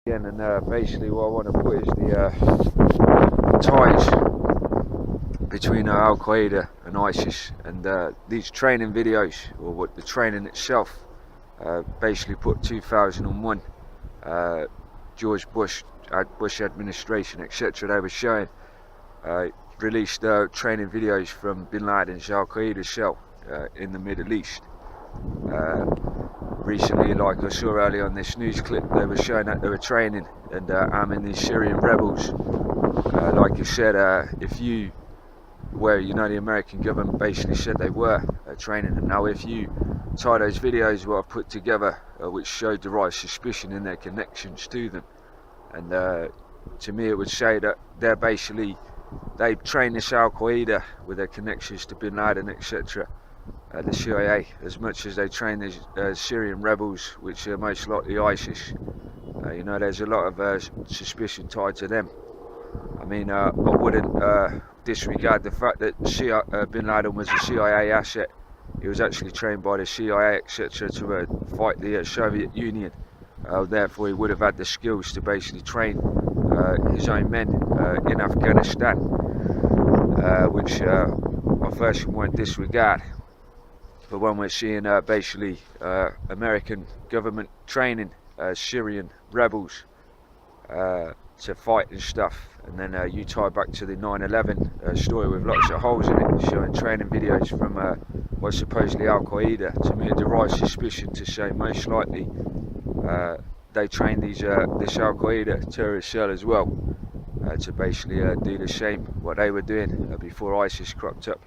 again, and basically what I want to put is the ties between Al-Qaeda and ISIS, and these training videos, or what the training itself, basically put 2001, George Bush administration, etc. They were showing, released training videos from Bin Laden's Al-Qaeda cell in the Middle East. Recently, like I saw earlier on this news clip, they were showing that they were training and arming these Syrian rebels. Like you said, if you were, the American government basically said they were training them. Now, if you tie those videos what I've put together, which showed the right suspicion in their connections to them, and to me it would say that they've trained this Al-Qaeda with their connections to Bin Laden, etc. The CIA, as much as they train these Syrian rebels, which are most likely ISIS. There's a lot of suspicion tied to them. I mean, I wouldn't disregard the fact that Bin Laden was a CIA asset. He was actually trained by the CIA, etc., to fight the Soviet Union. Therefore, he would have had the skills to basically train his own men in Afghanistan, which I firstly won't disregard. But when we're seeing basically American government training Syrian rebels to fight and stuff, and then you tie back to the 9/11 story with lots of holes in it, showing training videos from what's supposedly Al-Qaeda, to me it derives suspicion to say most likely they trained this Al-Qaeda terrorist cell as well, to basically do the same what they were doing before ISIS cropped up.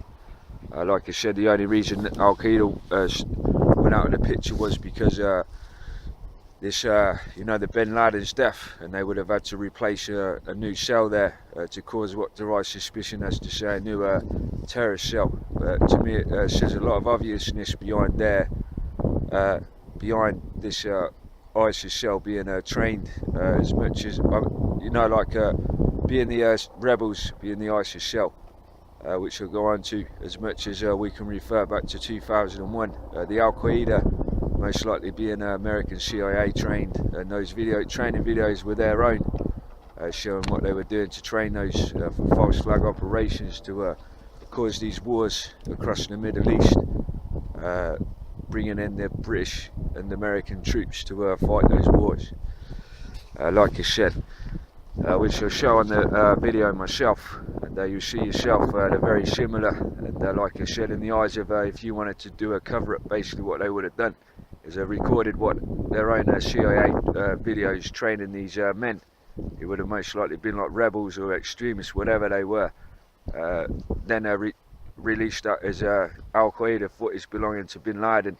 Like I said, the only reason that Al-Qaeda went out of the picture was because this, the Bin Laden's death, and they would have had to replace a new cell there to cause what derives suspicion as to say a new terrorist cell. But to me, it says a lot of obviousness behind this ISIS cell being trained as much as being the rebels, being the ISIS cell. Which we'll go on to, as much as we can refer back to 2001. The Al-Qaeda most likely being American CIA trained, and those training videos were their own, showing what they were doing to train those for false flag operations to cause these wars across the Middle East, bringing in the British and American troops to fight those wars. Like I said, which I'll show on the video myself, and you see yourself they're very similar, and like I said, in the eyes of if you wanted to do a cover-up, basically what they would have done is recorded what their own CIA videos training these men. It would have most likely been like rebels or extremists, whatever they were. Then released that as Al-Qaeda footage belonging to Bin Laden.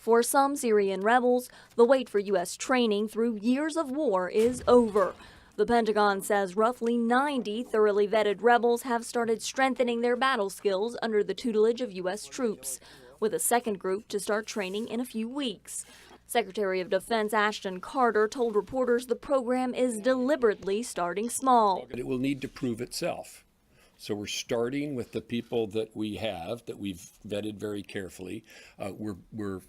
For some Syrian rebels, the wait for U.S. training through years of war is over. The Pentagon says roughly 90 thoroughly vetted rebels have started strengthening their battle skills under the tutelage of U.S. troops, with a second group to start training in a few weeks. Secretary of Defense Ashton Carter told reporters the program is deliberately starting small. It will need to prove itself. So we're starting with the people that we have, that we've vetted very carefully. We're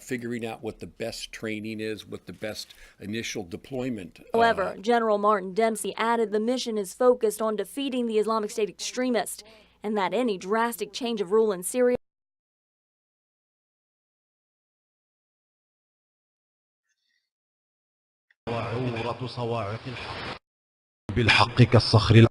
figuring out what the best training is, what the best initial deployment. However, General Martin Dempsey added the mission is focused on defeating the Islamic State extremists, and that any drastic change of rule in Syria بالحق كالصخر.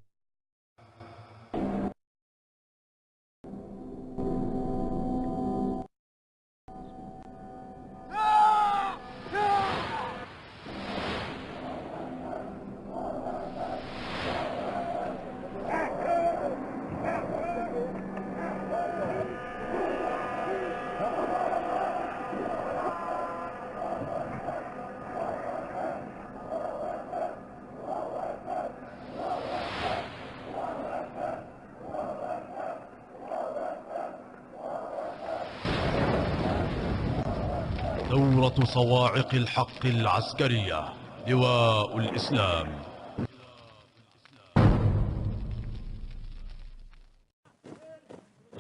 ثورة صواعق الحق العسكرية، لواء الإسلام.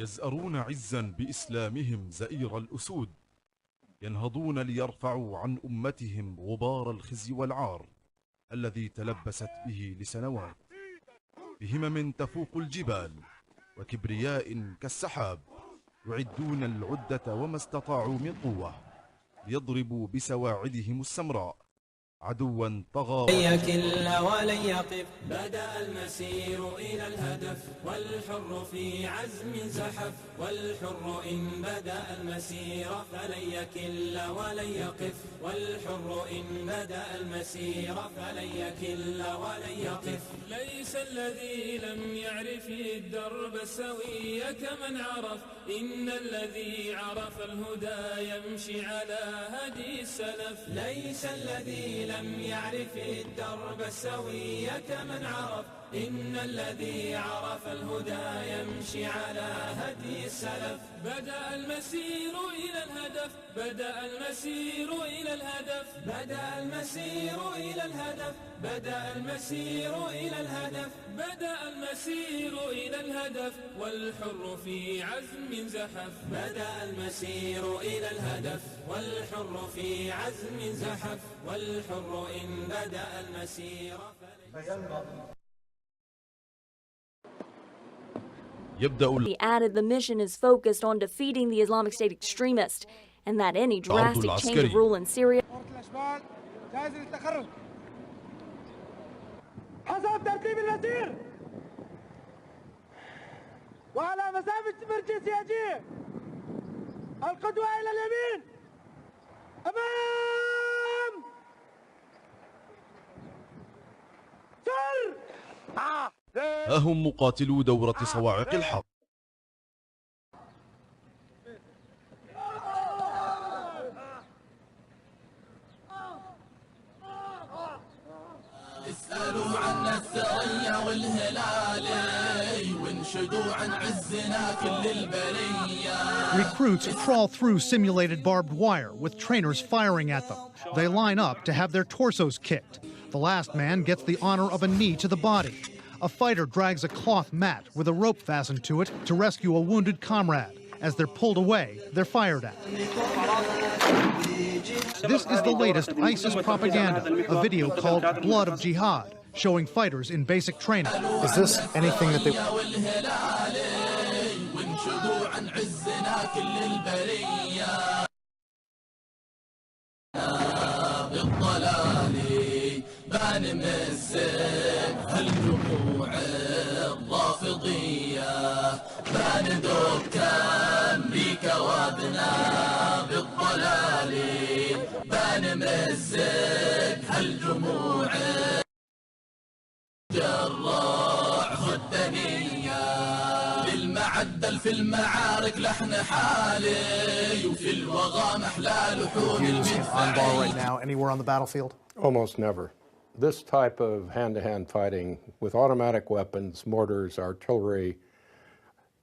يزأرون عزا بإسلامهم زئير الأسود، ينهضون ليرفعوا عن أمتهم غبار الخزي والعار الذي تلبست به لسنوات، بهمم تفوق الجبال وكبرياء كالسحاب، يعدون العدة وما استطاعوا من قوة ليضربوا بسواعدهم السمراء عدوا طغى. لن يكل ولن يقف، بدأ المسير إلى الهدف، والحر في عزم زحف، والحر إن بدأ المسير فلن يكل ولن يقف، والحر إن بدأ المسير فلن يكل ولن يقف. ليس الذي لم يعرف الدرب السوي كمن عرف، إن الذي عرف الهدى يمشي على هدي السلف. ليس الذي لم يعرف الدرب السوي كمن عرف، إن الذي عرف الهدى يمشي على هدي السلف. بدأ المسير إلى الهدف، بدأ المسير إلى الهدف، بدأ المسير إلى الهدف، بدأ المسير إلى الهدف، بدأ المسير إلى الهدف، والحر في عزم زحف. بدأ المسير إلى الهدف، والحر في عزم زحف، والحر إن بدأ المسير He added the mission is focused on defeating the Islamic State extremists and that any drastic change of rule in Syria حسب ترتيب المسير وعلى مسافة مركز سياجية، القدوة إلى اليمين، أمام سر. ها هم مقاتلو دورة صواعق الحق. اسألوا عنا الثريا والهلالي وانشدوا عن عزنا كل البرية. Recruits crawl through simulated barbed wire with trainers firing at them. They line up to have their torsos kicked. The last man gets the honor of a knee to the body. A fighter drags a cloth mat with a rope fastened to it to rescue a wounded comrade. As they're pulled away, they're fired at. This is the latest ISIS propaganda, a video called Blood of Jihad, showing fighters in basic training. Is this anything that they... للمعدل في المعارك لحن حالي وفي الوغى محلى لحون Anbar right now anywhere on the battlefield? Almost never. This type of hand-to-hand fighting with automatic weapons, mortars, artillery,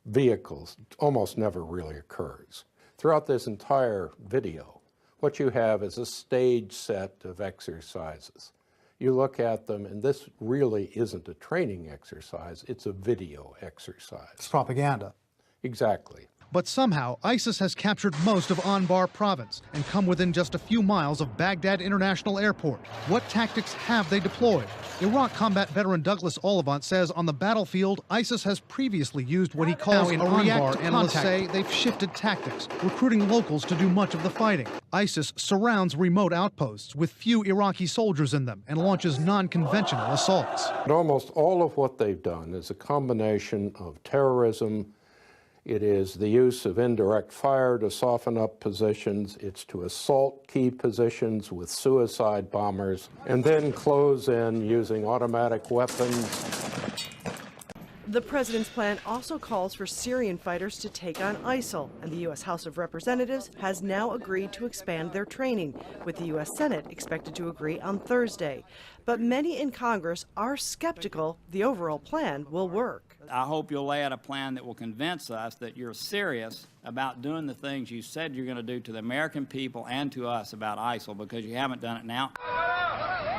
vehicles almost never really occurs. Throughout this entire video, what you have is a stage set of exercises. You look at them, and this really isn't a training exercise, it's a video exercise. It's propaganda. Exactly. But somehow, ISIS has captured most of Anbar province and come within just a few miles of Baghdad International Airport. What tactics have they deployed? Iraq combat veteran Douglas Oliphant says on the battlefield, ISIS has previously used what he calls a react. Analysts say they've shifted tactics, recruiting locals to do much of the fighting. ISIS surrounds remote outposts with few Iraqi soldiers in them and launches non-conventional assaults. But almost all of what they've done is a combination of terrorism. It is the use of indirect fire to soften up positions. It's to assault key positions with suicide bombers and then close in using automatic weapons. The president's plan also calls for Syrian fighters to take on ISIL, and the U.S. House of Representatives has now agreed to expand their training, with the U.S. Senate expected to agree on Thursday. But many in Congress are skeptical the overall plan will work. I hope you'll lay out a plan that will convince us that you're serious about doing the things you said you're going to do to the American people and to us about ISIL, because you haven't done it now.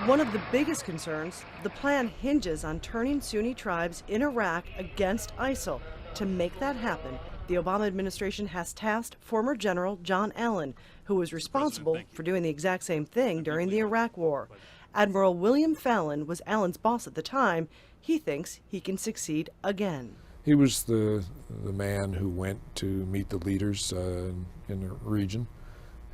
One of the biggest concerns, the plan hinges on turning Sunni tribes in Iraq against ISIL. To make that happen, The Obama administration has tasked former General John Allen, who was responsible for doing the exact same thing during the Iraq War. Admiral William Fallon was Allen's boss at the time. He thinks he can succeed again. He was the man who went to meet the leaders in the region.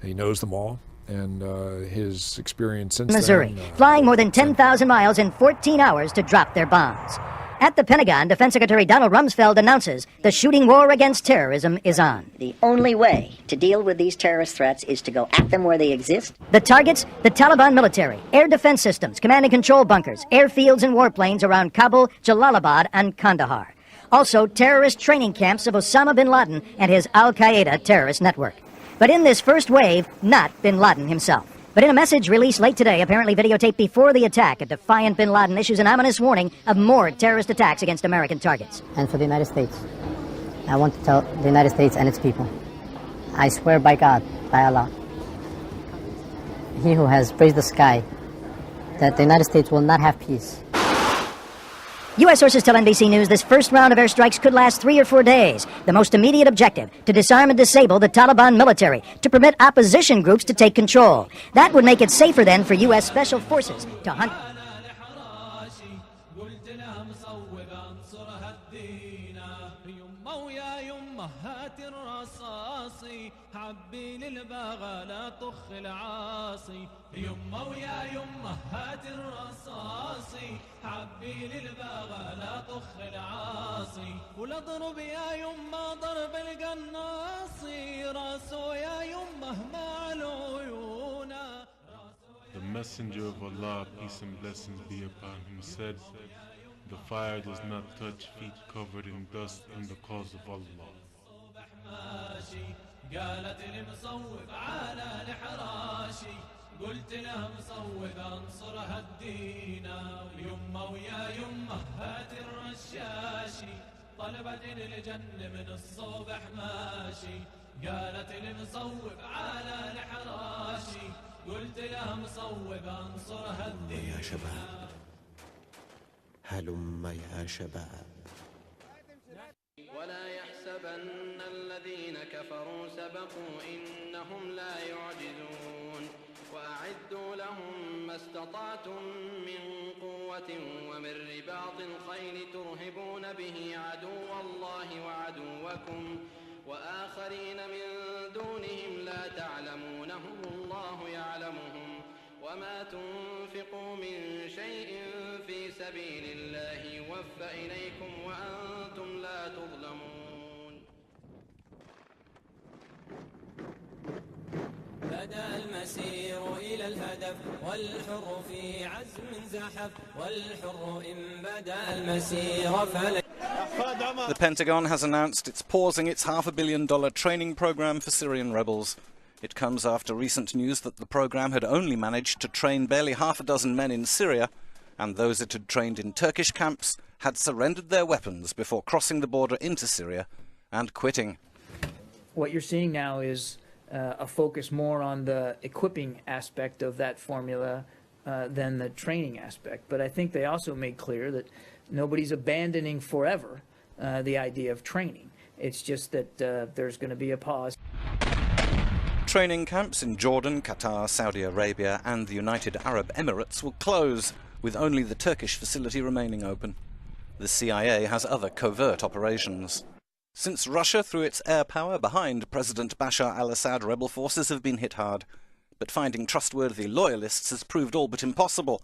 He knows them all, and his experience since Missouri, then, flying more than 10,000 miles in 14 hours to drop their bombs. At the Pentagon, Defense Secretary Donald Rumsfeld announces the shooting war against terrorism is on. The only way to deal with these terrorist threats is to go at them where they exist. The targets, the Taliban military, air defense systems, command and control bunkers, airfields and warplanes around Kabul, Jalalabad, and Kandahar. Also, terrorist training camps of Osama Bin Laden and his Al-Qaeda terrorist network. But in this first wave, not Bin Laden himself. But in a message released late today, apparently videotaped before the attack, a defiant Bin Laden issues an ominous warning of more terrorist attacks against American targets. And for the United States, I want to tell the United States and its people, I swear by God, by Allah, He who has raised the sky, that the United States will not have peace. U.S. sources tell NBC News this first round of airstrikes could last 3 or 4 days. The most immediate objective, to disarm and disable the Taliban military, to permit opposition groups to take control. That would make it safer then for U.S. special forces to hunt. حبي للبغى لا طخ العاصي يمه ويا يمه هات الرصاصي حبي للبغى لا طخ العاصي ولا ضرب يا يمه ضرب القناصي راسه يا يمه مع العيون. The messenger of Allah, peace and blessings be upon him, said, the fire does not touch feet covered in dust in the cause of Allah. قالت لي مصوب على الحراشي قلت له مصوب انصر هالدينا ويمه ويا يمه هات الرشاشي طلبت الجن من الصبح ماشي قالت لي مصوب على الحراشي قلت له مصوب انصر هالدينا. يا شباب هلم يا شباب. ولا يحسبن الذين كفروا سبقوا إنهم لا يعجزون وأعدوا لهم ما استطعتم من قوة ومن رباط الخيل ترهبون به عدو الله وعدوكم وآخرين من دونهم لا تعلمونهم الله يعلمهم وما تنفقوا من شيء في سبيل الله يوفى إليكم وأنتم لا تظلمون. بدأ المسير إلى الهدف والحر في عزم زحف والحر إن بدأ المسير فلن. The Pentagon has announced it's pausing its $500 million training program for Syrian rebels. It comes after recent news that the program had only managed to train barely half a dozen men in Syria, and those it had trained in Turkish camps had surrendered their weapons before crossing the border into Syria and quitting. What you're seeing now is a focus more on the equipping aspect of that formula than the training aspect. But I think they also made clear that nobody's abandoning forever the idea of training. It's just that there's going to be a pause. Training camps in Jordan, Qatar, Saudi Arabia and the United Arab Emirates will close, with only the Turkish facility remaining open. The CIA has other covert operations. Since Russia threw its air power behind President Bashar al-Assad, rebel forces have been hit hard. But finding trustworthy loyalists has proved all but impossible,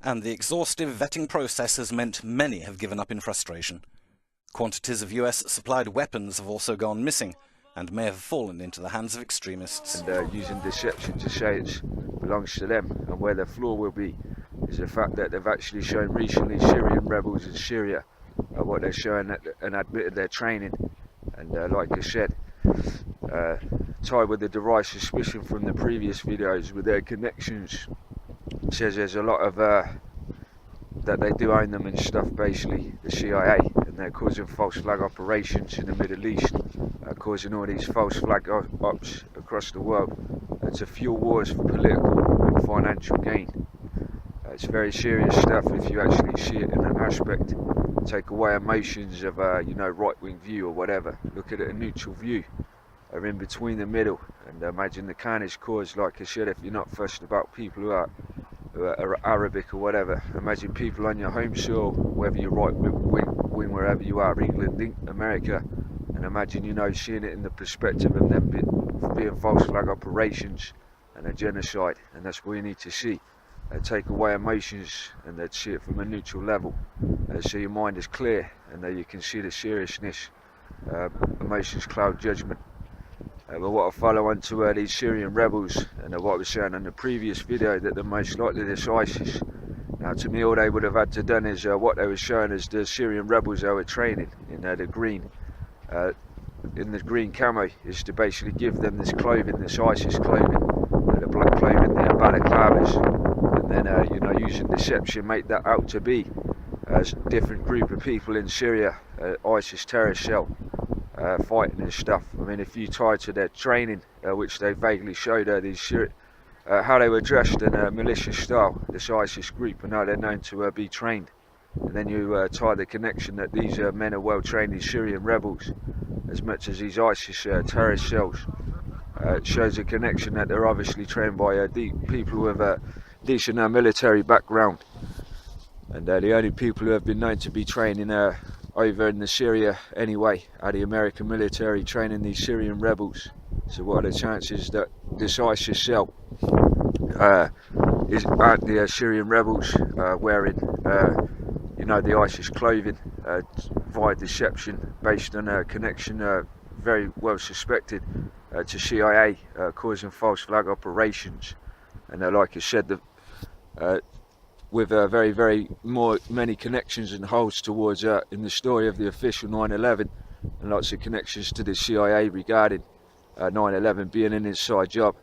and the exhaustive vetting process has meant many have given up in frustration. Quantities of US-supplied weapons have also gone missing, and may have fallen into the hands of extremists. And using deception to say it belongs to them, and where the flaw will be is the fact that they've actually shown recently Syrian rebels in Syria what they're showing and admitted their training, and like I said, tied with the derived suspicion from the previous videos with their connections, says there's a lot of that they do own them and stuff, basically, the CIA, and they're causing false flag operations in the Middle East, causing all these false flag ops across the world to fuel wars for political and financial gain. It's very serious stuff if you actually see it in that aspect. take away emotions of you know, right-wing view or whatever. Look at it a neutral view, or in between the middle, and imagine the carnage caused. Like I said, if you're not fussed about people who are Arabic or whatever, imagine people on your home soil, whether you're right wing wherever you are, England, America, and imagine, you know, seeing it in the perspective of them being false flag operations and a genocide. And that's what you need to see. Take away emotions and see it from a neutral level, so your mind is clear and you can see the seriousness. Emotions cloud judgment. But what I follow on to these Syrian rebels, and what I was saying in the previous video, that they're most likely this ISIS. Now, to me, all they would have had to done is what they were showing as the Syrian rebels they were training in the green camo, is to basically give them this clothing, this ISIS clothing, the black clothing, the balaclavas, and then you know, using deception, make that out to be a different group of people in Syria, ISIS terrorist cell, fighting and stuff. I mean, if you tie to their training, which they vaguely showed how they were dressed in a militia style, this ISIS group, and how they're known to be trained, and then you tie the connection that these men are well trained, these Syrian rebels, as much as these ISIS terrorist cells. It shows a connection that they're obviously trained by people with a decent military background, and the only people who have been known to be training over in the Syria anyway are the American military training these Syrian rebels. So what are the chances that this ISIS cell aren't the Syrian rebels wearing you know, the ISIS clothing via deception, based on a connection very well suspected to CIA, causing false flag operations. And like I said, with very many connections and holes towards in the story of the official 9/11, and lots of connections to the CIA regarding 9/11 being an inside job.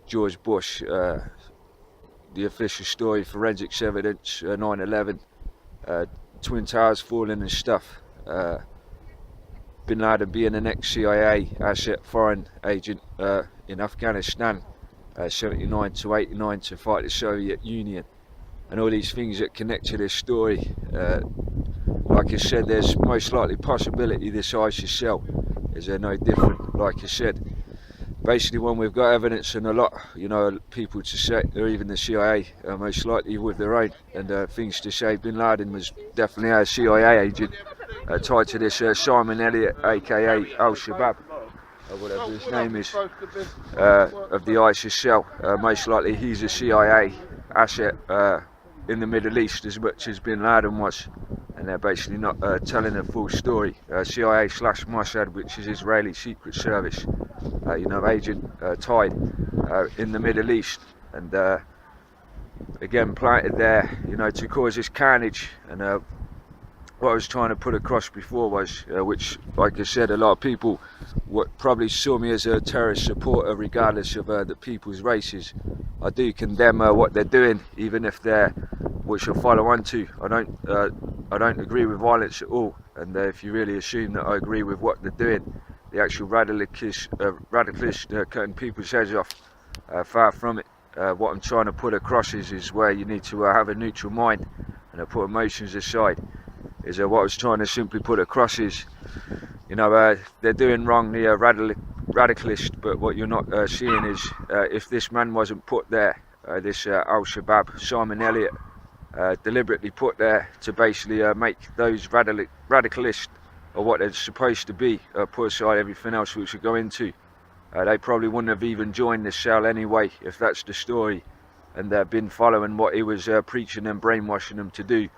George Bush, the official story, forensics evidence, 9/11, Twin Towers falling and stuff. Bin Laden being an ex-CIA asset foreign agent in Afghanistan, 79 to 89, to fight the Soviet Union, and all these things that connect to this story. Like I said, there's most likely possibility this ISIS cell is no different. Like I said, basically when we've got evidence, and a lot, you know, people to say, or even the CIA, most likely with their own, and things to say, Bin Laden was definitely a CIA agent tied to this Simon Elliott, aka Al-Shabaab, or whatever his name is, of the ISIS cell. Most likely he's a CIA asset in the Middle East as much as Bin Laden was, and they're basically not telling the full story. CIA / Mossad, which is Israeli Secret Service, you know, agent tied in the Middle East, and again planted there, you know, to cause this carnage. And what I was trying to put across before was, which, like I said, a lot of people probably saw me as a terrorist supporter, regardless of the people's races. I do condemn what they're doing, even if they're, which I'll follow on to. I don't agree with violence at all, and if you really assume that I agree with what they're doing, the actual radicalist cutting people's heads off, far from it. What I'm trying to put across is where you need to have a neutral mind and put emotions aside. Is what I was trying to simply put across is, you know, they're doing wrong, the radicalist, but what you're not seeing is, if this man wasn't put there, this Al-Shabaab, Simon Elliott, deliberately put there to basically make those radicalists, or what they're supposed to be, put aside everything else which we go into, they probably wouldn't have even joined the cell anyway, if that's the story, and they've been following what he was preaching and brainwashing them to do,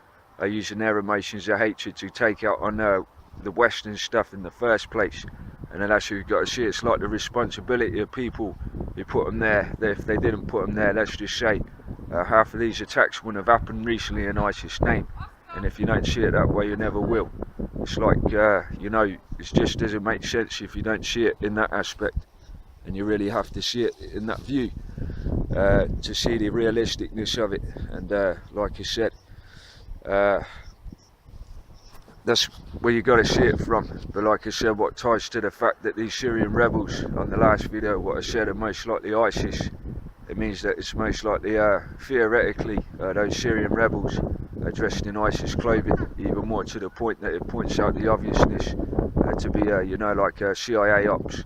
using their emotions of hatred to take out on the Western stuff in the first place. And then that's what you've got to see. It's like the responsibility of people who put them there. If they didn't put them there, let's just say half of these attacks wouldn't have happened recently in ISIS name. And if you don't see it that way, you never will. It's like, you know, it just doesn't make sense if you don't see it in that aspect. And you really have to see it in that view to see the realisticness of it. And like I said, that's where you got to see it from. But like I said, what ties to the fact that these Syrian rebels, on the last video, what I said, are most likely ISIS, it means that it's most likely, theoretically, those Syrian rebels dressed in ISIS clothing, even more to the point that it points out the obviousness to be, you know, like CIA ops,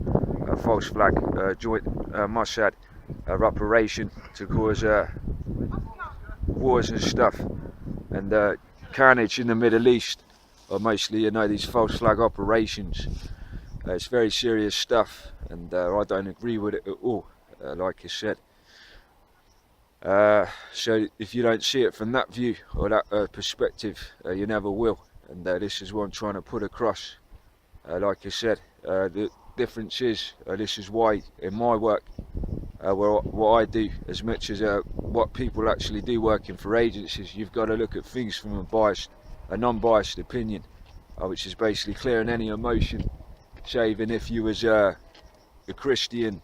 false flag, joint Mossad operation to cause wars and stuff, and carnage in the Middle East, or mostly, you know, these false flag operations. It's very serious stuff, and I don't agree with it at all, like I said. So if you don't see it from that view or that perspective, you never will, and this is what I'm trying to put across. Like I said, the difference is, this is why in my work, what I do, as much as what people actually do working for agencies, you've got to look at things from a non-biased opinion, which is basically clearing any emotion, saving if you was a Christian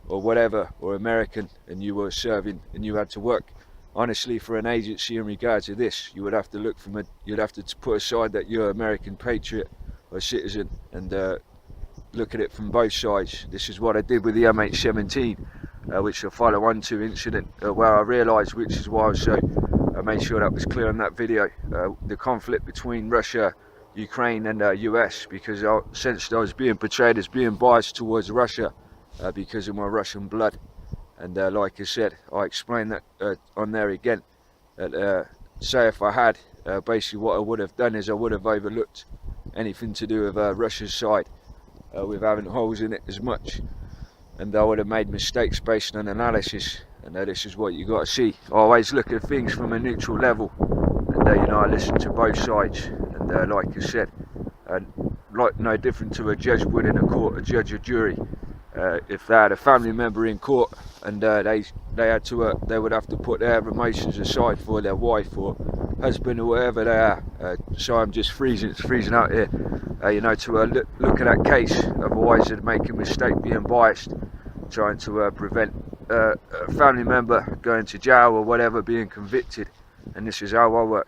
or whatever, or American, and you were serving and you had to work honestly for an agency in regard to this, you would have to look from you'd have to put aside that you're an American patriot or citizen, and look at it from both sides. This is what I did with the MH17, which will follow on to incident where I realised, which is why I made sure that was clear in that video, the conflict between Russia, Ukraine and US, because I sensed I was being portrayed as being biased towards Russia because of my Russian blood. And like I said, I explained that on there again, that say if I had, basically what I would have done is I would have overlooked anything to do with Russia's side, with having holes in it as much, and I would have made mistakes based on analysis. And this is what you got to see. I always look at things from a neutral level, and you know, I listen to both sides. And like I said, like no different to a judge would in a court, a judge or jury. If they had a family member in court and they would have to put their emotions aside for their wife or husband or whatever they are. So I'm just it's freezing out here. You know, to look at that case. Otherwise, they'd make a mistake being biased, trying to prevent a family member going to jail or whatever, being convicted. And this is how I work.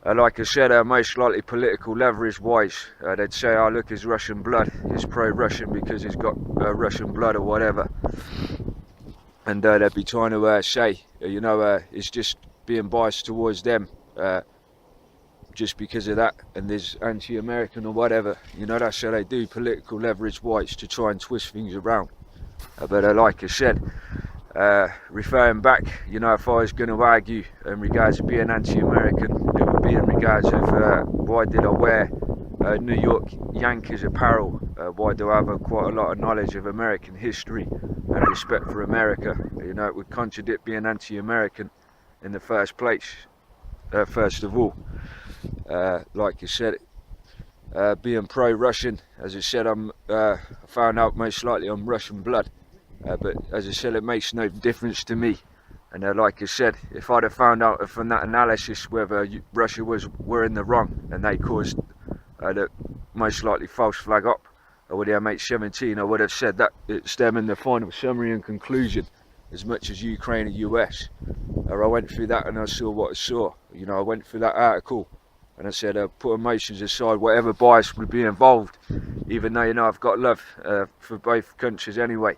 Like I said, most likely political leverage wise, they'd say, oh look, his Russian blood, he's pro-Russian because he's got Russian blood or whatever, and they'd be trying to say, you know, it's just being biased towards them just because of that, and there's anti-American or whatever. You know, that's how they do political leverage wise, to try and twist things around. But like I said, referring back, you know, if I was going to argue in regards to being anti-American, it would be in regards of why did I wear New York Yankees apparel, why do I have quite a lot of knowledge of American history and respect for America. You know, it would contradict being anti-American in the first place, first of all. Like I said, being pro-Russian, as I said, I found out most likely I'm Russian blood. But as I said, it makes no difference to me. And like I said, if I'd have found out from that analysis whether Russia were in the wrong and they caused the most likely false flag up with the MH17, I would have said that it's them in the final summary and conclusion, as much as Ukraine and US. I went through that and I saw what I saw. You know, I went through that article and I said, put emotions aside, whatever bias would be involved, even though, you know, I've got love for both countries anyway.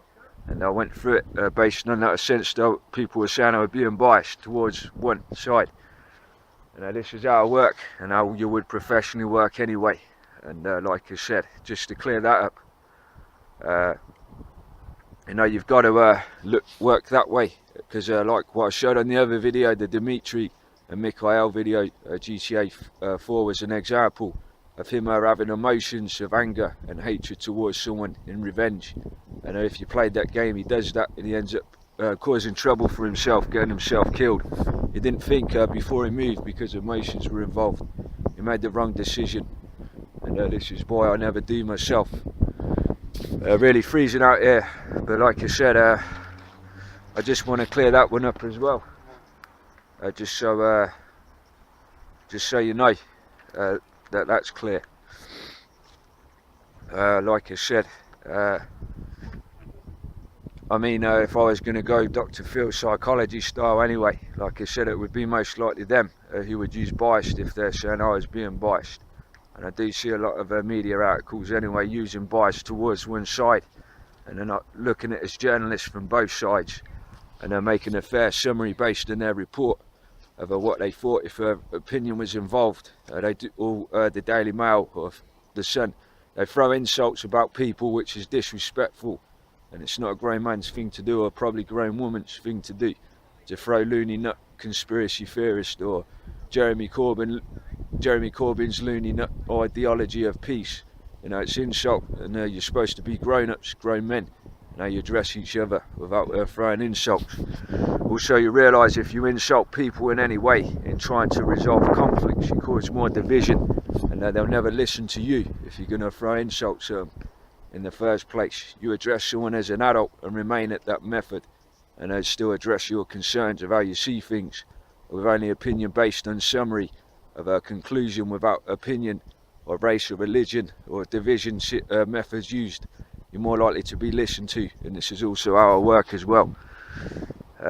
And I went through it based on that sense that people were saying I was being biased towards one side. And this is how I work, and how you would professionally work anyway. And like I said, just to clear that up, you know, you've got to work that way, because like what I showed on the other video, the Dmitry and Mikhail video, GTA 4 was an example of him having emotions of anger and hatred towards someone in revenge. And if you played that game, he does that and he ends up causing trouble for himself, getting himself killed. He didn't think before he moved because emotions were involved. He made the wrong decision, and this is why I never do myself. Really freezing out here, but like I said, I just want to clear that one up as well, just so you know that's clear. Like I said, I mean, if I was going to go Dr. Phil psychology style anyway, like I said, it would be most likely them who would use biased if they're saying I was being biased. And I do see a lot of media articles anyway using bias towards one side, and they're not looking at it as journalists from both sides. and they're making a fair summary based on their report of what they thought if opinion was involved. They do all the Daily Mail or the Sun. They throw insults about people, which is disrespectful, and it's not a grown man's thing to do, or probably grown woman's thing to do, to throw loony nut conspiracy theorist or Jeremy Corbyn's loony nut ideology of peace. You know, it's insult, and you're supposed to be grown-ups, grown men. Now you address each other without throwing insults. Also, you realise if you insult people in any way in trying to resolve conflicts, you cause more division, and they'll never listen to you if you're going to throw insults in the first place. You address someone as an adult and remain at that method, and they still address your concerns of how you see things, with only opinion based on summary of a conclusion without opinion or race or religion or division methods used. You're more likely to be listened to, and this is also how I work as well.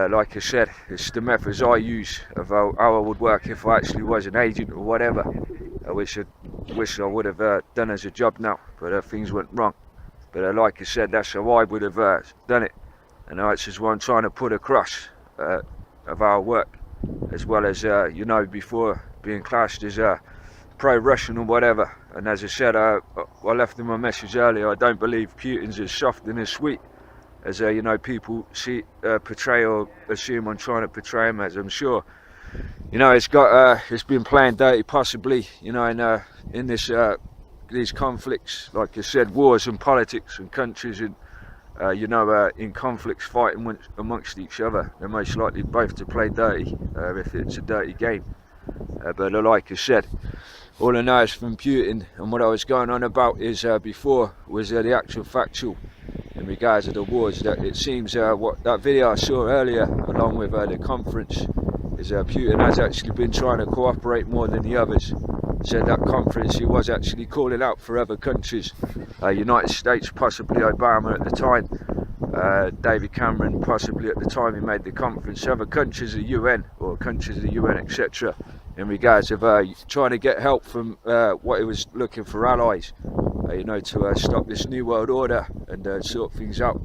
Like I said, it's the methods I use of how I would work if I actually was an agent or whatever, which I wish I would have done as a job now, but things went wrong. But like I said, that's how I would have done it, and that's just what I'm trying to put across of our work, as well as, you know, before being classed as pro-Russian or whatever. And as I said, I left in my message earlier, I don't believe Putin's as soft and as sweet as you know, people portray or assume I'm trying to portray him as. I'm sure, you know, it's been playing dirty, possibly, you know, in these conflicts, like I said, wars and politics and countries and you know, in conflicts fighting amongst each other. They're most likely both to play dirty if it's a dirty game. But like I said, all I know is from Putin, and what I was going on about is before was the actual factual in regards to the wars. That it seems what that video I saw earlier, along with the conference, is Putin has actually been trying to cooperate more than the others. Said that conference he was actually calling out for other countries, United States, possibly Obama at the time, David Cameron possibly at the time he made the conference, other countries of the UN or countries of the UN, etc. in regards of trying to get help from what he was looking for allies, you know, to stop this new world order and sort things out.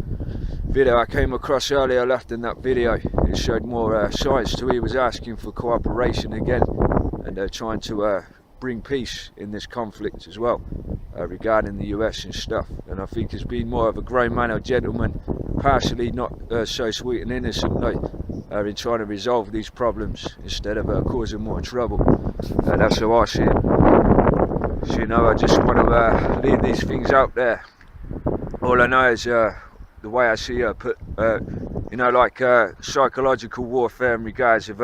Video I came across earlier, left in that video, it showed more signs to he was asking for cooperation again and trying to bring peace in this conflict as well, regarding the US and stuff. And I think it's been more of a grown man or gentleman, partially not so sweet and innocent, in trying to resolve these problems instead of causing more trouble. That's how I see it. So, you know, I just want to leave these things out there. All I know is the way I see it, you know, like psychological warfare in regards of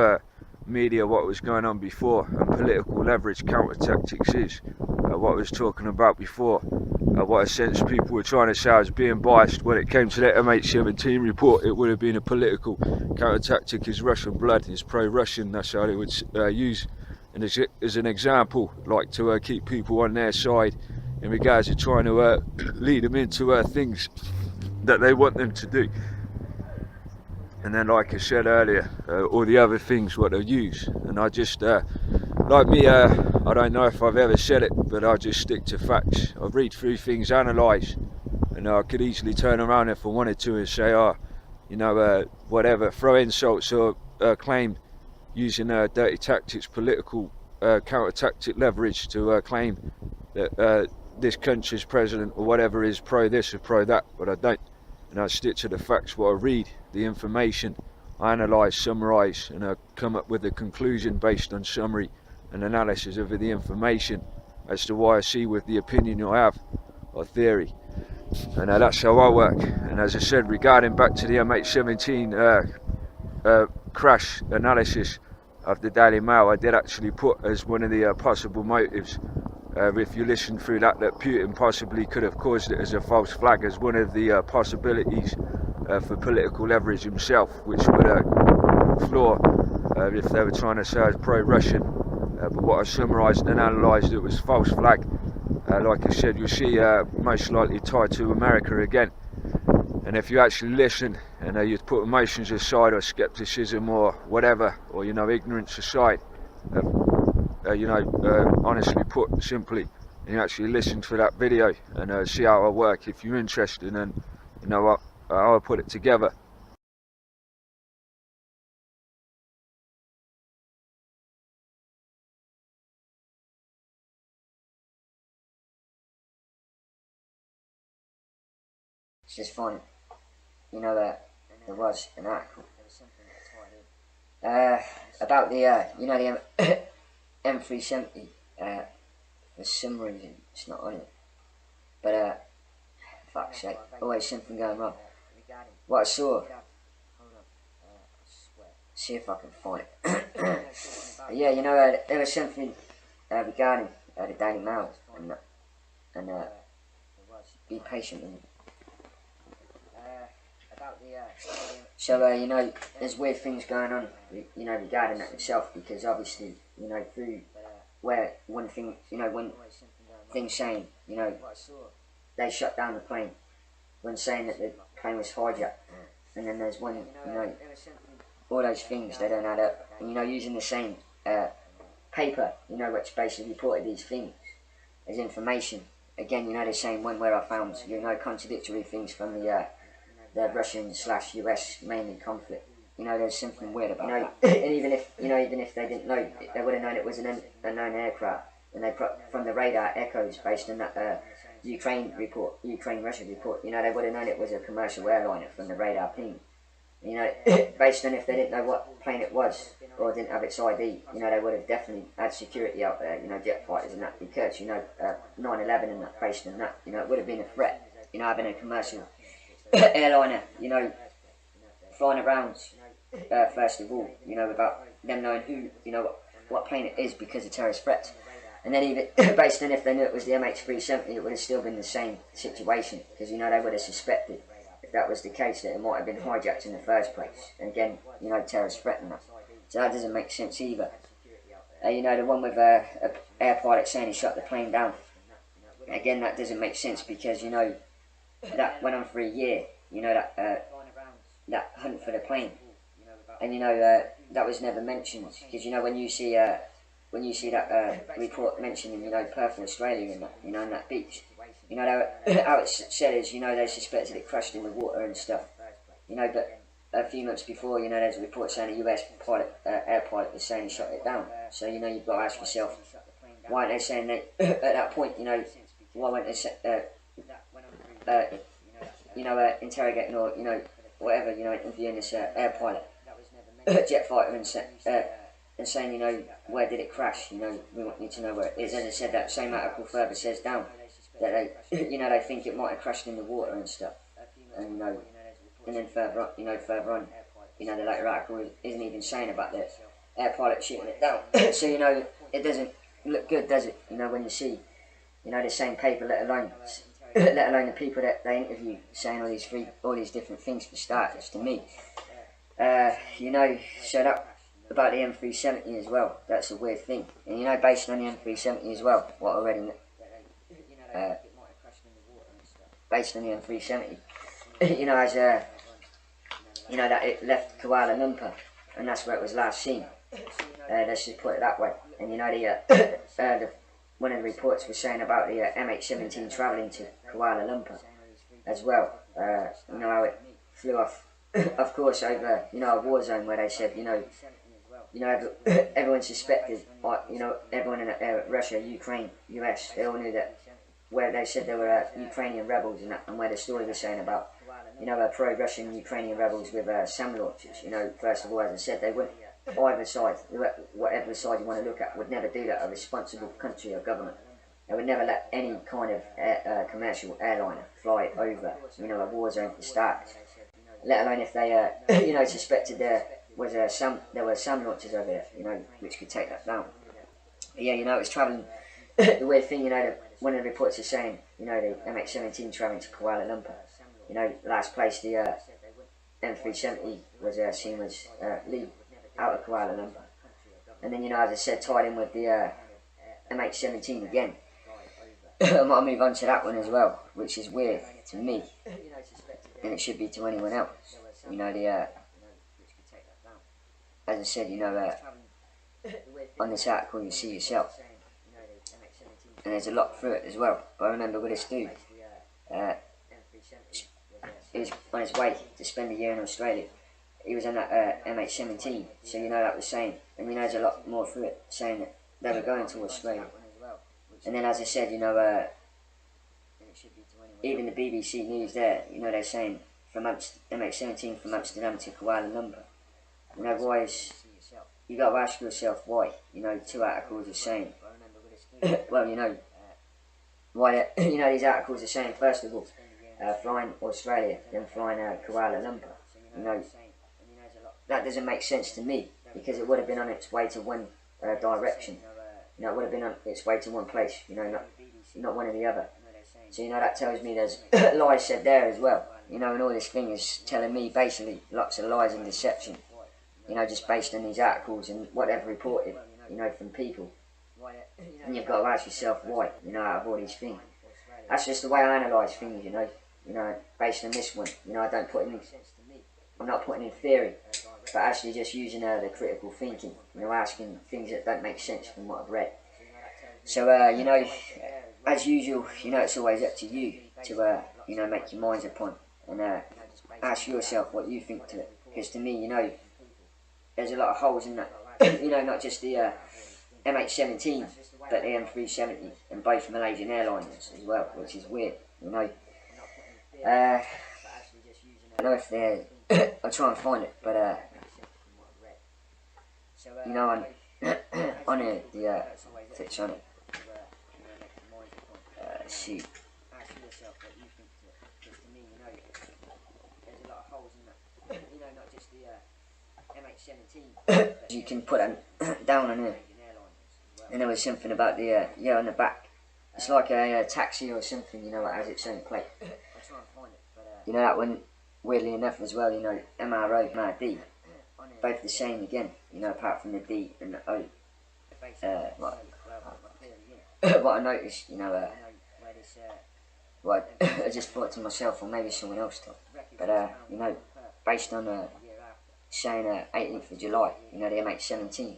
media, what was going on before, and political leverage counter tactics is what I was talking about before. What a sense people were trying to say as being biased when it came to the MH17 report. It would have been a political counter tactic. Is Russian blood, is pro-Russian, that's how they would use, and as an example, like to keep people on their side in regards to trying to lead them into things that they want them to do. And then, like I said earlier, all the other things what they use. And I just, like me, I don't know if I've ever said it, but I just stick to facts. I read through things, analyse, and I could easily turn around if I wanted to and say, you know, whatever, throw insults or claim using dirty tactics, political counter-tactic leverage to claim that this country's president or whatever is pro this or pro that, but I don't. And I stick to the facts, what I read, the information, I analyse, summarise, and I come up with a conclusion based on summary and analysis of the information as to why I see with the opinion I have, or theory. And that's how I work. And as I said, regarding back to the MH17 crash analysis of the Daily Mail, I did actually put as one of the possible motives, if you listen through that Putin possibly could have caused it as a false flag, as one of the possibilities for political leverage himself, which would floor if they were trying to say as pro-Russian. But what I summarised and analysed, it was false flag. Like I said, you'll see most likely tied to America again. And if you actually listen and you put emotions aside or scepticism or whatever, or, you know, ignorance aside, you know, honestly put simply, and you actually listen to that video and see how I work if you're interested, and you know what, how I put it together. it's just funny. You know, there was an article about the, you know, the M370. For some reason, it's not on it. But, fuck's sake, always something going wrong. What I saw, see if I can find it. Yeah, you know, there was something regarding the Daily Mail and be patient with me. So, you know, there's weird things going on, you know, regarding that itself, because obviously, you know, through where one thing, you know, when things saying, you know, they shut down the plane, when saying that the plane was hijacked, and then there's one, you know, all those things, they don't add up, and, you know, using the same paper, you know, which basically reported these things as information. Again, you know, the same one where I found, you know, contradictory things from the Russian/US mainly conflict. You know, there's something weird about that. And even if, you know, even if they didn't know, they would have known it was an unknown aircraft. And they from the radar echoes based on that Ukraine-Russia report, you know, they would have known it was a commercial airliner from the radar ping. You know, based on if they didn't know what plane it was or didn't have its ID, you know, they would have definitely had security out there, you know, jet fighters and that, because, you know, 9/11 and that, based on that, you know, it would have been a threat, you know, having a commercial airliner, you know, flying around, first of all, you know, without them knowing who, you know, what plane it is because of terrorist threats. And then even based on if they knew it was the MH370, it would have still been the same situation, because, you know, they would have suspected, if that was the case, that it might have been hijacked in the first place. And again, you know, terrorist threat and that. So that doesn't make sense either. You know, the one with an air pilot saying he shot the plane down. Again, that doesn't make sense, because, you know, that went on for a year, you know, that hunt for the plane. And, you know, that was never mentioned, because, you know, when you see that report mentioning, you know, Perth in Australia and that, you know, on that beach, you know, how it's said is, you know, they suspected it crashed in the water and stuff, you know, but a few months before, you know, there's a report saying a US air pilot was saying he shot it down. So, you know, you've got to ask yourself, why aren't they saying that at that point, you know, why weren't they interrogating or, you know, whatever, you know, interviewing this air pilot, jet fighter, and saying, you know, where did it crash? You know, we want you to know where it is. As I said, that same article further says down that they, you know, they think it might have crashed in the water and stuff. And, you know, and then further on, you know, the later article isn't even saying about the air pilot shooting it down. So, you know, it doesn't look good, does it? You know, when you see, you know, the same paper, let alone the people that they interview saying all these different things for starters. To me, you know, so that about the M370 as well, that's a weird thing. And, you know, based on the M370 as well, what I already based on the M370, you know, as you know, that it left Kuala Lumpur, and that's where it was last seen. Let's just put it that way. And, you know, one of the reports was saying about the MH17 travelling to Kuala Lumpur as well. You know, how it flew off, of course, over, you know, a war zone where they said, you know, everyone suspected, you know, everyone in Russia, Ukraine, US, they all knew that, where they said there were Ukrainian rebels and where the story was saying about, you know, pro-Russian Ukrainian rebels with SAM launchers. You know, first of all, as I said, they wouldn't, either side, whatever side you want to look at, would never do that. A responsible country or government, they would never let any kind of commercial airliner fly over, you know, a war zone for starters. Let alone if they, you know, suspected there were SAM launchers over there, you know, which could take that down. But yeah, you know, it was travelling. The weird thing, you know, that one of the reports is saying, you know, the MH17 travelling to Kuala Lumpur. You know, last place the M370 was seen was leave out of Kuala Lumpur. And then, you know, as I said, tied in with the MH17 again. I might move on to that one as well, which is weird to me, and it should be to anyone else. You know, as I said, you know, on this article you see yourself, and there's a lot through it as well. But I remember with this dude, he was on his way to spend a year in Australia. He was on that MH17, so, you know, that was saying, and, you know, there's a lot more through it, saying that they were going to Australia. And then, as I said, you know, and it should be to anyone even the BBC News there, you know, they're saying from MH17 from Amsterdam to Kuala Lumpur. You know, why is, you got to ask yourself why. You know, 2 articles are saying, well, you know, why, you know, these articles are saying, first of all, flying Australia, then flying Kuala Lumpur. You know, that doesn't make sense to me, because it would have been on its way to one direction. You know, it would have been on its way to one place, you know, not one or the other. So, you know, that tells me there's lies said there as well. You know, and all this thing is telling me basically lots of lies and deception. You know, just based on these articles and what they've reported, you know, from people. And you've got to ask yourself why, you know, out of all these things. That's just the way I analyse things, you know, based on this one. You know, I don't put in, I'm not putting in theory, but actually just using the critical thinking, you know, asking things that don't make sense from what I've read. So, you know, as usual, you know, it's always up to you to, you know, make your minds upon and ask yourself what you think to it. Because to me, you know, there's a lot of holes in that, you know, not just the MH17, but the M370 and both Malaysian Airlines as well, which is weird, you know. I don't know if they're, I'll try and find it, but, you know, on the fix on it, see. You can put that down on here. And there was something about the, yeah, on the back. It's like a taxi or something, you know, it has its own plate. You know, that one, weirdly enough as well, you know, MRO, MRD, both the same again, you know, apart from the D and the O. What I noticed, you know, what I just thought to myself, or maybe someone else thought, but, you know, based on saying 18th of July, you know, the MH17,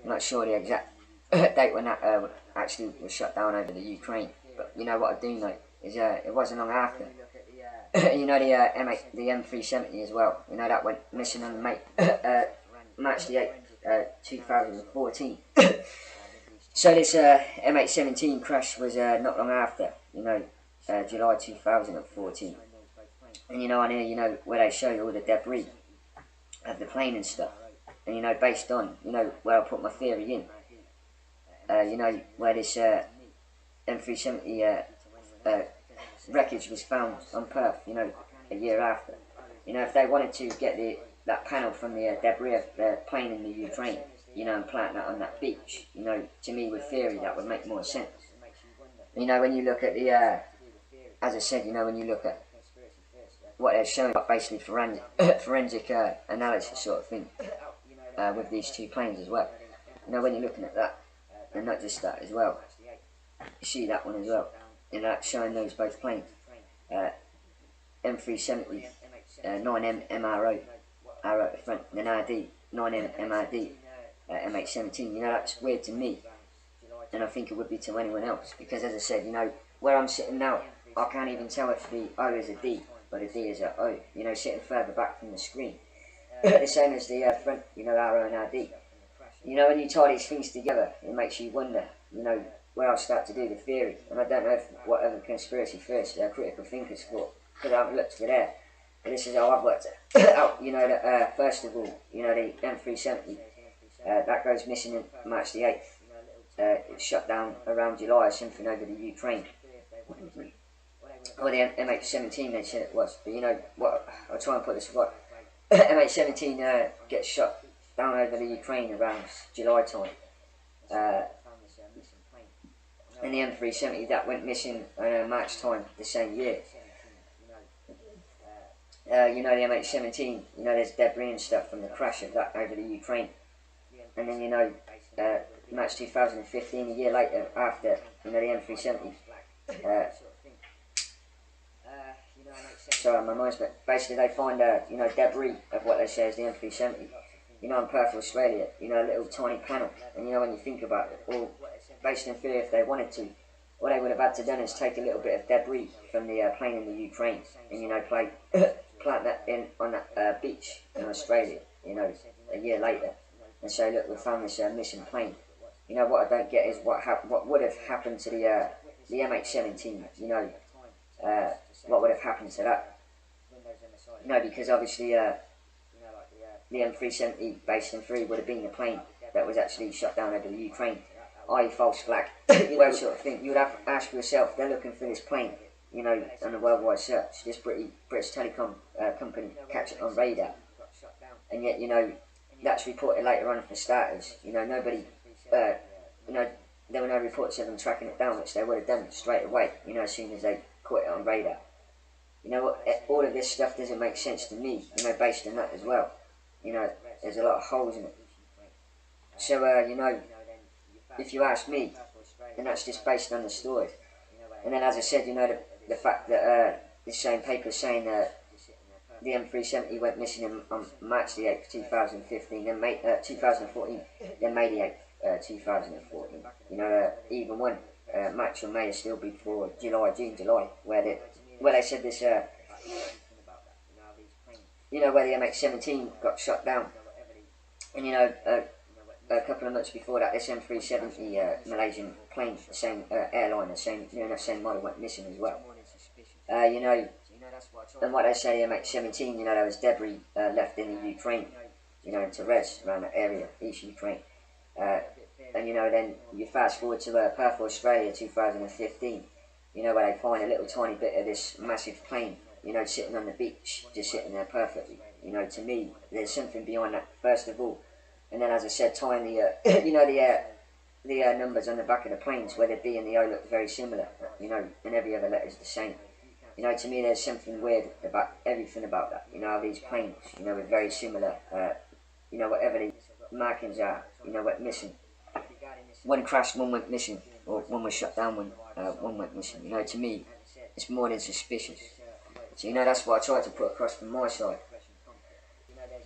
I'm not sure the exact date when that actually was shut down over the Ukraine, but you know what I do know is it wasn't long after. You know, the M370 as well, you know, that went missing on March the 8th, 2014. So this MH17 crash was not long after, you know, July 2014. And you know, on here, you know, where they show you all the debris of the plane and stuff. And you know, based on, you know, where I put my theory in, you know, where this M370 wreckage was found on Perth, you know, a year after. You know, if they wanted to get that panel from the debris of the plane in the Ukraine, you know, and plant that on that beach, you know, to me with theory that would make more sense. You know, when you look at the, as I said, you know, when you look at what they're showing, basically forensic analysis sort of thing, with these two planes as well. You know, when you're looking at that, and not just that as well, you see that one as well, you know, that's showing those both planes. M370, 9M MRO, arrow at the front, and then RD, 9M MRD, MH17, you know, that's weird to me, and I think it would be to anyone else, because as I said, you know, where I'm sitting now, I can't even tell if the O is a D, or the D is a O, you know, sitting further back from the screen. The same as the front, you know, arrow and RD. You know, when you tie these things together, it makes you wonder, you know, where I'll start to do the theory, and I don't know what other conspiracy theorists, critical thinkers thought, because I haven't looked for there. But this is how I've worked it out, you know, that first of all, you know, the M370, that goes missing on March the 8th. It's shut down around July or something over the Ukraine. Or the MH17 they said it was, but you know, what, I'll try and put this what, MH17 gets shot down over the Ukraine around July time. And the M370 that went missing March time the same year. You know, the MH17, you know, there's debris and stuff from the crash of that over the Ukraine. And then, you know, March 2015, a year later, after, you know, the M370. Sorry, my mind's, but basically they find, you know, debris of what they say is the M370. You know, in Perth, Australia, you know, a little tiny panel. And, you know, when you think about it, all based in theory, if they wanted to, what they would have had to done is take a little bit of debris from the plane in the Ukraine and, you know, plant that in on that beach in Australia, you know, a year later, and say, look, we found this missing plane. You know, what I don't get is what would have happened to the MH17, you know, what would have happened to that. You know, because obviously the M370 based in 3 would have been the plane that was actually shot down over the Ukraine, i.e. false flag, you know, sort of thing. You would have to ask yourself, they're looking for this plane, you know, on a worldwide search, this British telecom company catch it on radar, and yet, you know, that's reported later on for starters. You know, nobody, you know, there were no reports of them tracking it down, which they would have done straight away, you know, as soon as they caught it on radar. You know, all of this stuff doesn't make sense to me, you know, based on that as well. You know, there's a lot of holes in it. So, you know, if you ask me, then that's just based on the story. And then, as I said, you know, the fact that this same paper is saying that the M370 went missing on March the 8th, 2015, then 2014, then May the 8th, 2014. You know, even one March or May is still before June, July, where they said this, you know, where the MH17 got shot down. And, you know, a couple of months before that, this M370 Malaysian plane, the same airline, the same model went missing as well. You know, and what they say, the MH17, you know, there was debris left in the Ukraine, you know, in Terez, around that area, East Ukraine. And, you know, then you fast forward to Perth, Australia, 2015, you know, where they find a little tiny bit of this massive plane, you know, sitting on the beach, just sitting there perfectly. You know, to me, there's something behind that, first of all. And then, as I said, tying the, you know, the numbers on the back of the planes, where the B and the O look very similar, you know, and every other letter's the same. You know, to me, there's something weird about everything about that. You know, these planes, you know, with very similar, you know, whatever the markings are, you know, went missing. One crashed, one went missing, or one was shut down, one went missing. You know, to me, it's more than suspicious. So, you know, that's what I tried to put across from my side.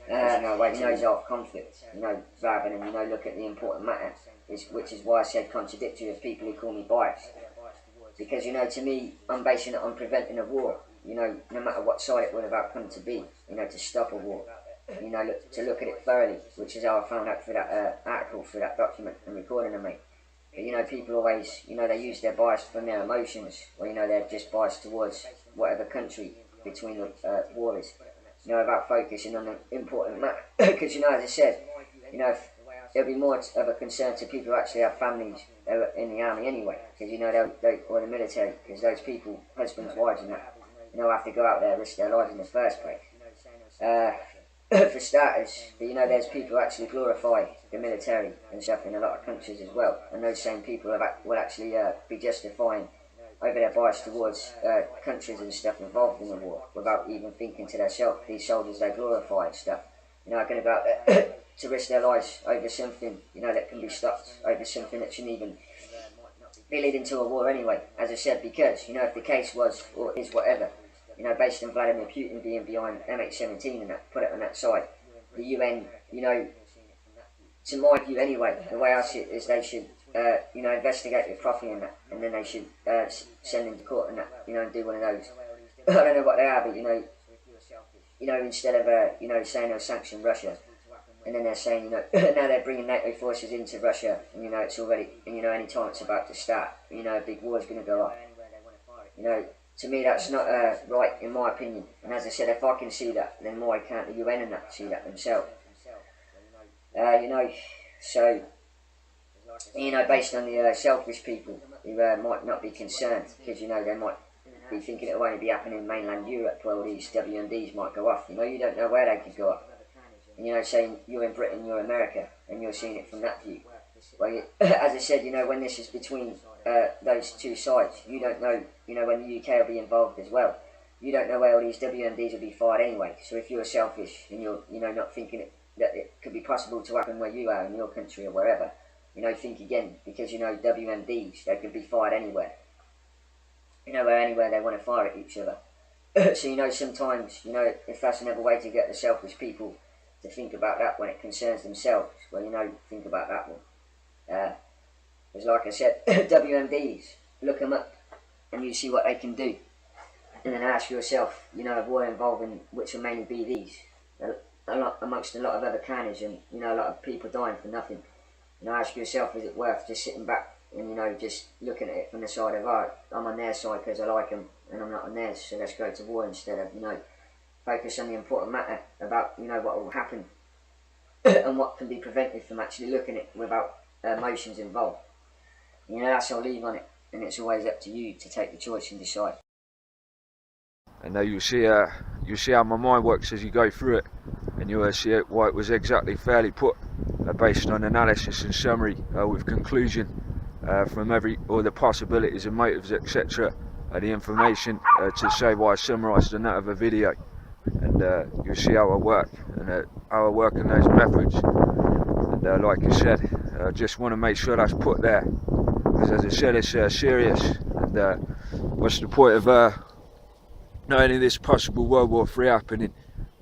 You know, it's off conflict, you know, rather than, you know, look at the important matter, which is why I said contradictory of people who call me biased. Because, you know, to me, I'm basing it on preventing a war, you know, no matter what side it would have outcome to be, you know, to stop a war. You know, to look at it thoroughly, which is how I found out through that article, through that document and recording of me. But, you know, people always, you know, they use their bias from their emotions, or, you know, they're just biased towards whatever country between the war is. You know, about focusing on the important matter. Because, you know, as I said, you know, it'll be more of a concern to people who actually have families in the army anyway. Because, you know, or the military, because those people, husbands, wives and that, you know, have to go out there and risk their lives in the first place. For starters, but, you know, there's people who actually glorify the military and stuff in a lot of countries as well. And those same people will actually be justifying over their bias towards countries and stuff involved in the war, without even thinking to themselves, these soldiers they glorify and stuff, you know, are going to go out there to risk their lives over something, you know, that can be stopped, over something that shouldn't even be leading to a war anyway, as I said, because, you know, if the case was, or is whatever, you know, based on Vladimir Putin being behind MH17 and that, put it on that side, the UN, you know, to my view anyway, the way I see it is they should, you know, investigate it properly and that, and then they should send them to court and that, you know, and do one of those. I don't know what they are, but, you know, instead of, you know, saying they'll sanction Russia, and then they're saying, you know, now they're bringing NATO forces into Russia, and, you know, it's already, and, you know, any time it's about to start, you know, a big war's going to go on. You know, to me that's not right, in my opinion. And as I said, if I can see that, then why can't the UN and that see that themselves? You know, so, you know, based on the selfish people who might not be concerned, because, you know, they might be thinking it'll only be happening in mainland Europe where all these WMDs might go off. You know, you don't know where they could go off. And, you know, saying you're in Britain, you're America, and you're seeing it from that view. Well, as I said, you know, when this is between those two sides, you don't know, you know, when the UK will be involved as well. You don't know where all these WMDs will be fired anyway. So if you're selfish and you're, you know, not thinking that it could be possible to happen where you are in your country or wherever, you know, think again, because, you know, WMDs, they could be fired anywhere. You know, anywhere they want to fire at each other. So, you know, sometimes, you know, if that's another way to get the selfish people to think about that when it concerns themselves, well, you know, think about that one. Because like I said, WMDs, look them up and you see what they can do. And then ask yourself, you know, a war involving which will mainly be these, amongst a lot of other carnage and, you know, a lot of people dying for nothing. You know, ask yourself, is it worth just sitting back and, you know, just looking at it from the side of, oh, I'm on their side because I like them and I'm not on theirs, so let's go to war, instead of, you know, focus on the important matter about, you know, what will happen and what can be prevented from actually looking at it without emotions involved. You know, that's all I'll leave on it, and it's always up to you to take the choice and decide. And you see how my mind works as you go through it, and you see why it was exactly fairly put, based on analysis and summary with conclusion from all the possibilities and motives, etc. The information to say why I summarised in that other video, and you see how I work and how I work in those methods. And like I said, I just want to make sure that's put there, because as I said, it's serious. And what's the point of not only this possible World War III happening,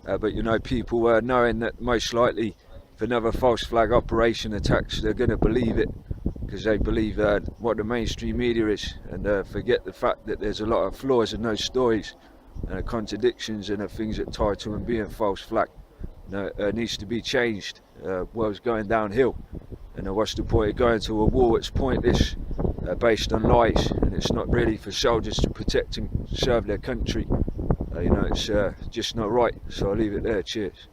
but, you know, people knowing that most likely if another false flag operation attacks, they're going to believe it, because they believe what the mainstream media is, and forget the fact that there's a lot of flaws in those stories, contradictions, and things that tie to them being false flag. Needs to be changed. World's going downhill, and what's the point of going to a war that's pointless, based on lies, and it's not really for soldiers to protect and serve their country. You know, it's just not right. So I'll leave it there. Cheers.